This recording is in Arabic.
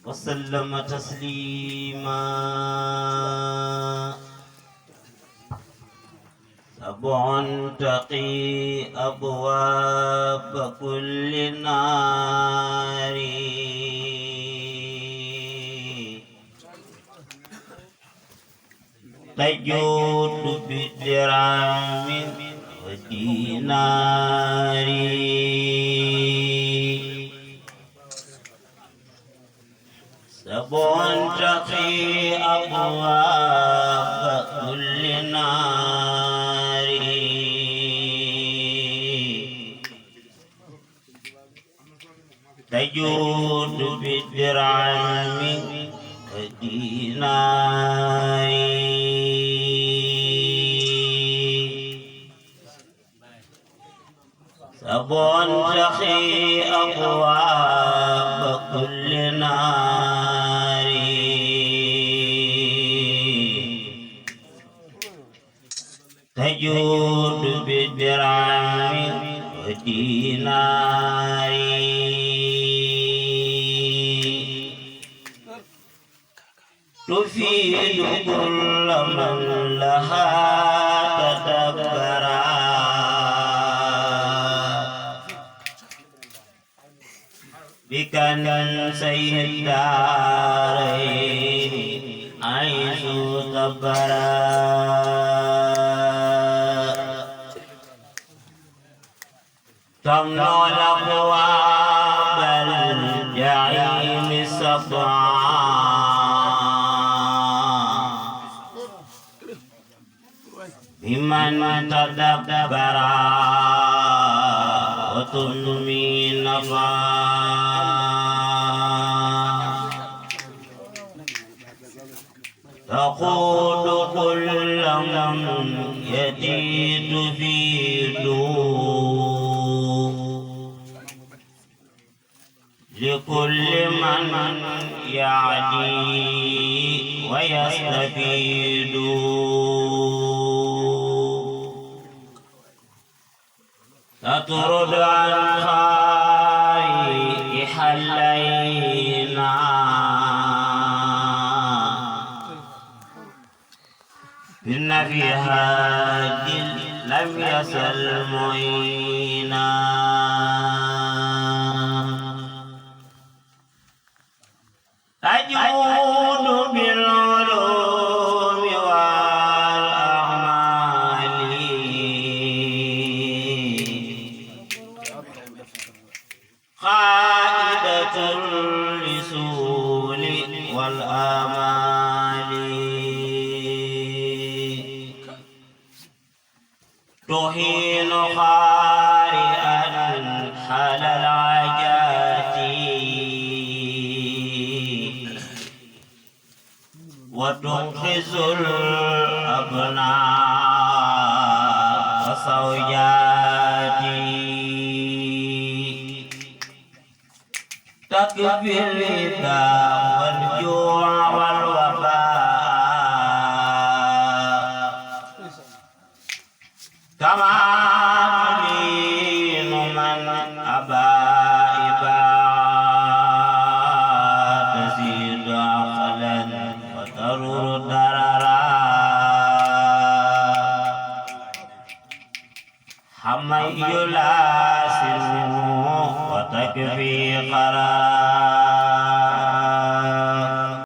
وسلم تسليما سبع تقي أبواب كل نار تجود بدرهم ودينار سبع تقي أبواب كل نار تجود بالدرهم ودينار سبع تقي أبواب كل نار تجود بالدرهم ودينار تفيد كل من لها تدبرا بكنزي الدارين عيش كبرا تمنع الأبواب الجحيم سبعا بمن تدبر وتنمي نفا تقود كل من يزيد في لكل من يعدي ويستفيد تطرد عن خائح اللينا إن في هذه لم يزل معينا تجود بالعلوم والأعمال قائدة للرسول والآمال تهين قارئا حال العجات وتنقذ الأبناء وزوجات تكفي الربا والجوع والوباء كما تلين من أبى إباء تزيد عقلا وترر ضررا حمي يلاسم وتكفي